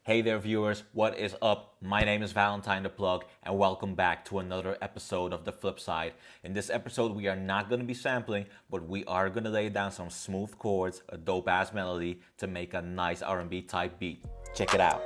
Hey there viewers, what is up? My name is Valentine the Plug and welcome back to another episode of the Flipside. In this episode we are not going to be sampling, but we are going to lay down some smooth chords, a dope ass melody to make a nice R&B type beat. Check it out.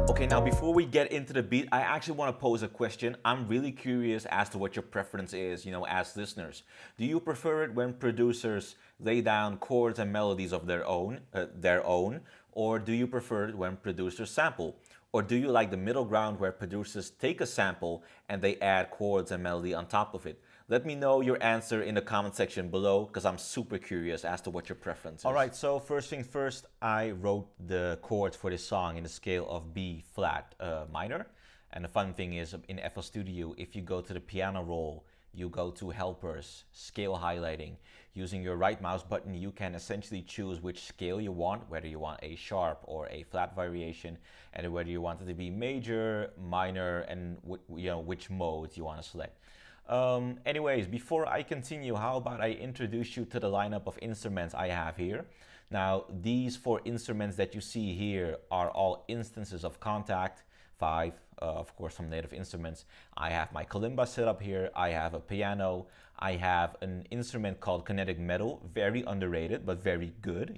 Okay, now before we get into the beat, I actually want to pose a question. I'm really curious as to what your preference is, as listeners. Do you prefer it when producers lay down chords and melodies of their own, or do you prefer it when producers sample? Or do you like the middle ground where producers take a sample and they add chords and melody on top of it? Let me know your answer in the comment section below because I'm super curious as to what your preference is. Alright, so first thing first, I wrote the chords for this song in the scale of B flat minor. And the fun thing is in FL Studio, if you go to the piano roll, you go to helpers, scale highlighting. Using your right mouse button, you can essentially choose which scale you want, whether you want a sharp or a flat variation, and whether you want it to be major, minor, and which modes you want to select. Anyways, before I continue, how about I introduce you to the lineup of instruments I have here. Now, these 4 instruments that you see here are all instances of Contact 5, of course, some native instruments. I have my kalimba set up here. I have a piano. I have an instrument called kinetic metal, very underrated, but very good,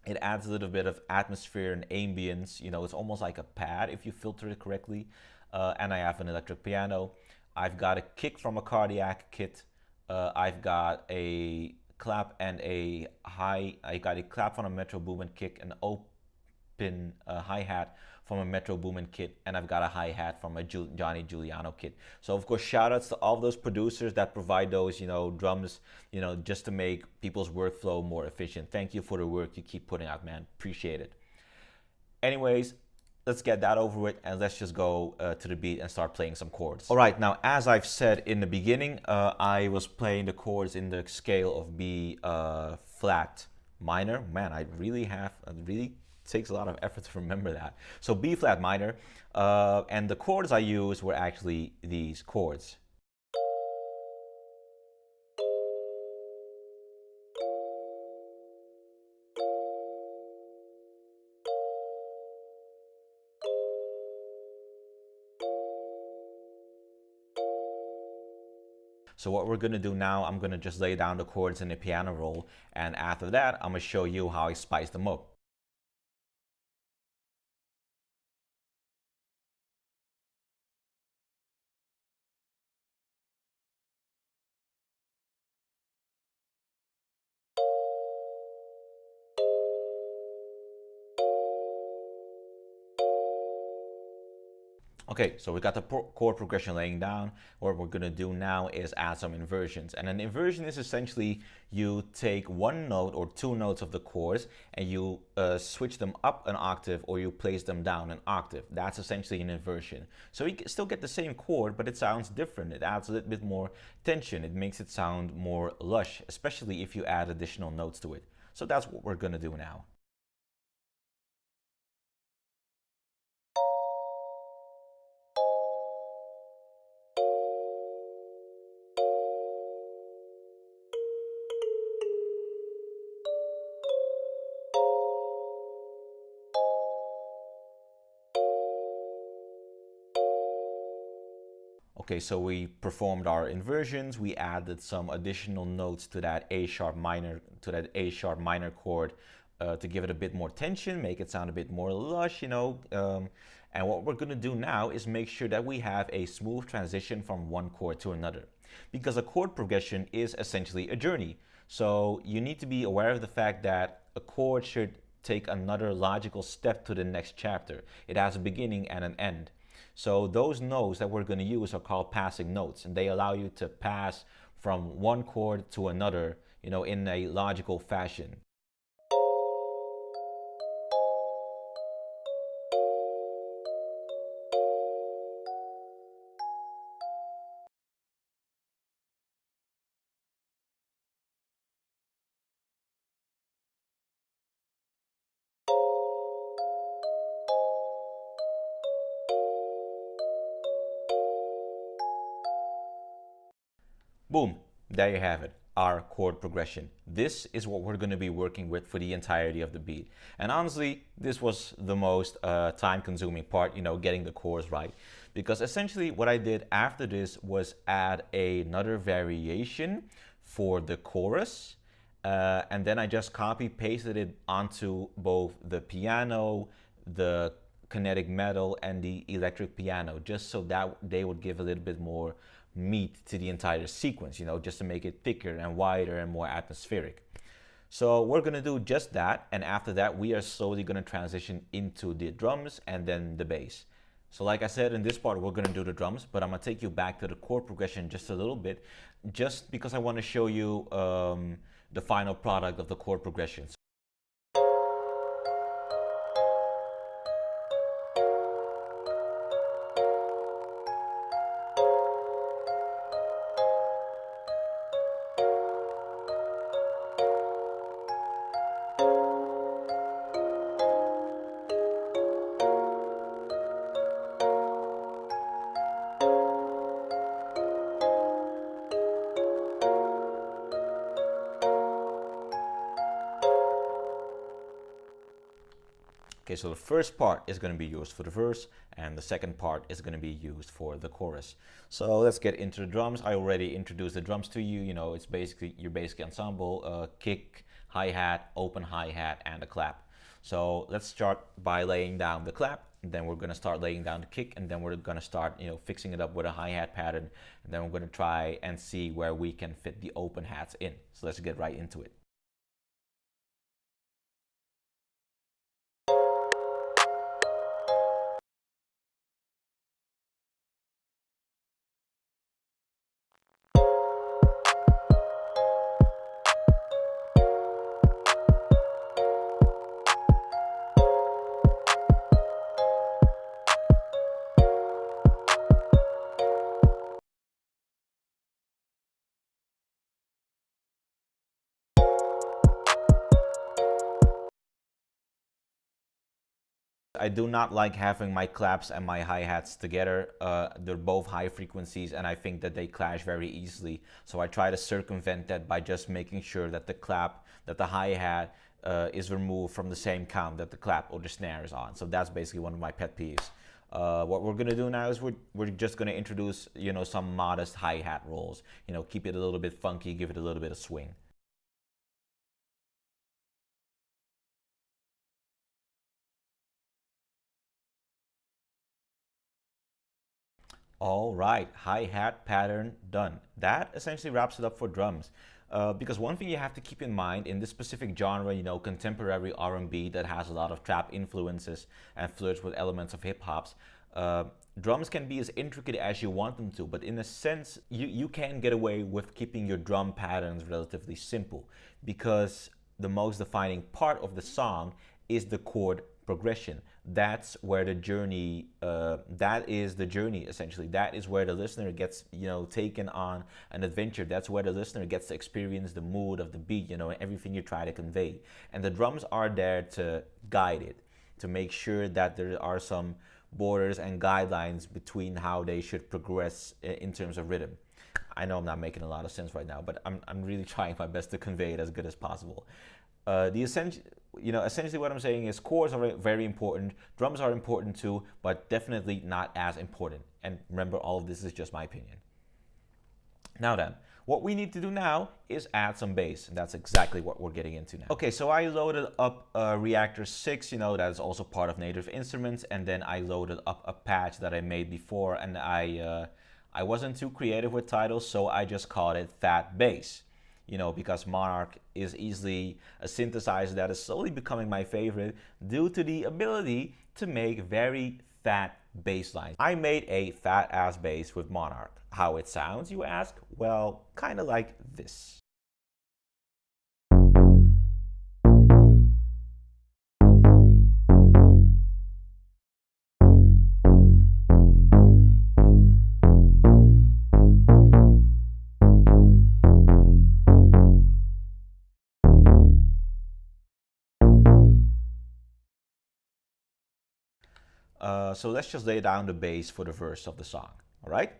It adds a little bit of atmosphere and ambience, it's almost like a pad if you filter it correctly. And I have an electric piano. I've got a kick from a cardiac kit. I've got a clap and a hi. I got a clap from a Metro Boomin kick, an open hi-hat from a Metro Boomin kit, and I've got a hi-hat from a Johnny Giuliano kit. So of course, shout outs to all those producers that provide those, drums, just to make people's workflow more efficient. Thank you for the work you keep putting out, man. Appreciate it. Anyways, let's get that over with and let's just go to the beat and start playing some chords. All right, now as I've said in the beginning, I was playing the chords in the scale of B flat minor. Man, it really takes a lot of effort to remember that. So B flat minor, and the chords I used were actually these chords. So what we're going to do now, I'm going to just lay down the chords in the piano roll, and after that, I'm going to show you how I spice them up. Okay, so we got the chord progression laying down. What we're going to do now is add some inversions. And an inversion is essentially you take one note or 2 notes of the chords and you switch them up an octave or you place them down an octave. That's essentially an inversion. So you still get the same chord, but it sounds different. It adds a little bit more tension. It makes it sound more lush, especially if you add additional notes to it. So that's what we're going to do now. Okay, so we performed our inversions. We added some additional notes to that A sharp minor chord to give it a bit more tension, make it sound a bit more lush, And what we're going to do now is make sure that we have a smooth transition from one chord to another, because a chord progression is essentially a journey. So you need to be aware of the fact that a chord should take another logical step to the next chapter. It has a beginning and an end. So those notes that we're going to use are called passing notes, and they allow you to pass from one chord to another, in a logical fashion. Boom, there you have it. our chord progression. This is what we're going to be working with for the entirety of the beat. And honestly, this was the most time-consuming part, getting the chords right. Because essentially what I did after this was add another variation for the chorus. And then I just copy-pasted it onto both the piano, the kinetic metal, and the electric piano, just so that they would give a little bit more meat to the entire sequence, just to make it thicker and wider and more atmospheric. So we're gonna do just that, and after that we are slowly gonna transition into the drums and then the bass. So like I said, in this part we're gonna do the drums, but I'm gonna take you back to the chord progression just a little bit, just because I want to show you the final product of the chord progression. Okay, so the first part is going to be used for the verse, and the second part is going to be used for the chorus. So let's get into the drums. I already introduced the drums to you. It's basically your basic ensemble: kick, hi-hat, open hi-hat, and a clap. So let's start by laying down the clap. Then we're going to start laying down the kick, and then we're going to start, fixing it up with a hi-hat pattern. And then we're going to try and see where we can fit the open hats in. So let's get right into it. I do not like having my claps and my hi-hats together. They're both high frequencies, and I think that they clash very easily. So I try to circumvent that by just making sure that the hi-hat is removed from the same count that the clap or the snare is on. So that's basically one of my pet peeves. What we're gonna do now is we're just gonna introduce some modest hi-hat rolls. Keep it a little bit funky, give it a little bit of swing. All right, hi-hat pattern done. That essentially wraps it up for drums. Because one thing you have to keep in mind in this specific genre, contemporary R&B that has a lot of trap influences and flirts with elements of hip-hops, drums can be as intricate as you want them to, but in a sense, you can get away with keeping your drum patterns relatively simple, because the most defining part of the song is the chord progression. That's where the journey, that is the journey essentially. That is where the listener gets, taken on an adventure. That's where the listener gets to experience the mood of the beat, everything you try to convey. And the drums are there to guide it, to make sure that there are some borders and guidelines between how they should progress in terms of rhythm. I know I'm not making a lot of sense right now, but I'm really trying my best to convey it as good as possible. Essentially what I'm saying is chords are very important, drums are important too, but definitely not as important. And remember, all of this is just my opinion. Now then, what we need to do now is add some bass, and that's exactly what we're getting into now. Okay, so I loaded up Reactor 6, that is also part of Native Instruments, and then I loaded up a patch that I made before, and I wasn't too creative with titles, so I just called it Fat Bass. Because Monarch is easily a synthesizer that is slowly becoming my favorite due to the ability to make very fat bass lines. I made a fat ass bass with Monarch. How it sounds, you ask? Well, kind of like this. So let's just lay down the bass for the verse of the song, all right?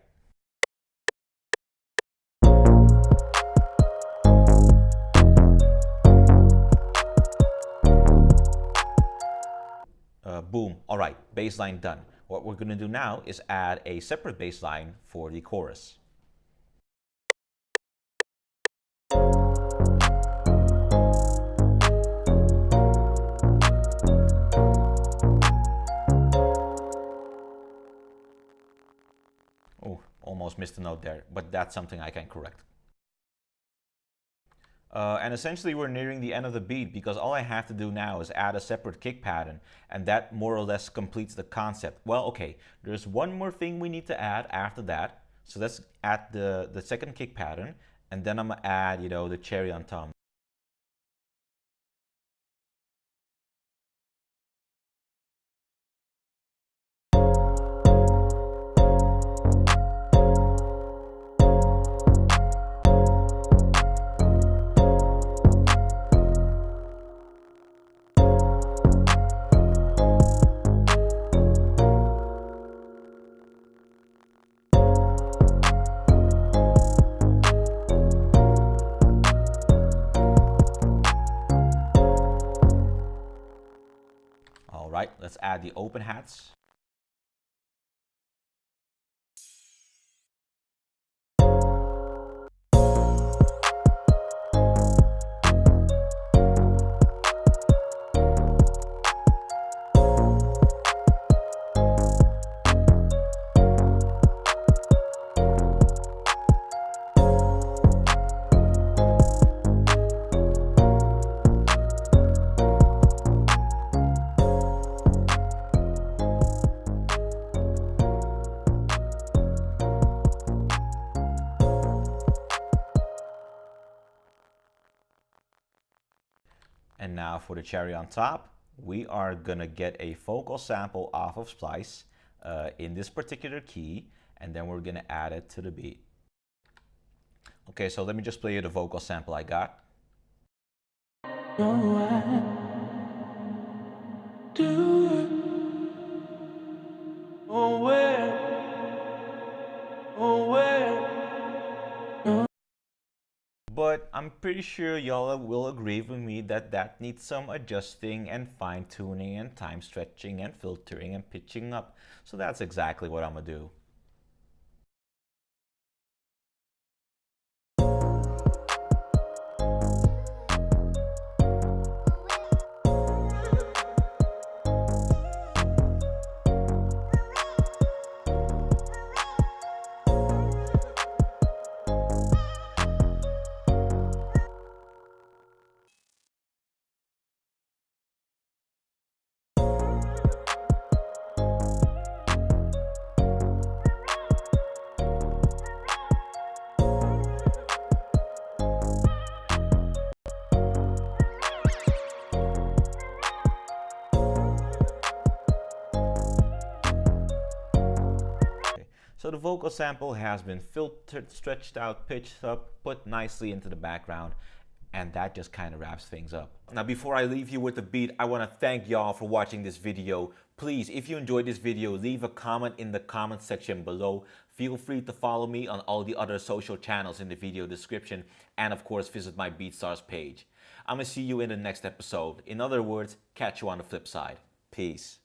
Boom. All right, bass line done. What we're going to do now is add a separate bass line for the chorus. Oh, almost missed a note there, but that's something I can correct. And essentially we're nearing the end of the beat, because all I have to do now is add a separate kick pattern, and that more or less completes the concept. Well, okay, there's one more thing we need to add after that. So let's add the second kick pattern, and then I'm gonna add, the cherry on top. All right, let's add the open hats. And now for the cherry on top, we are gonna get a vocal sample off of Splice in this particular key, and then we're gonna add it to the beat. Okay, so let me just play you the vocal sample I got. But I'm pretty sure y'all will agree with me that that needs some adjusting and fine tuning and time stretching and filtering and pitching up. So that's exactly what I'm gonna do. So the vocal sample has been filtered, stretched out, pitched up, put nicely into the background, and that just kind of wraps things up. Now before I leave you with the beat, I want to thank y'all for watching this video. Please, if you enjoyed this video, leave a comment in the comment section below. Feel free to follow me on all the other social channels in the video description, and of course visit my BeatStars page. I'm gonna see you in the next episode. In other words, catch you on the flip side. Peace.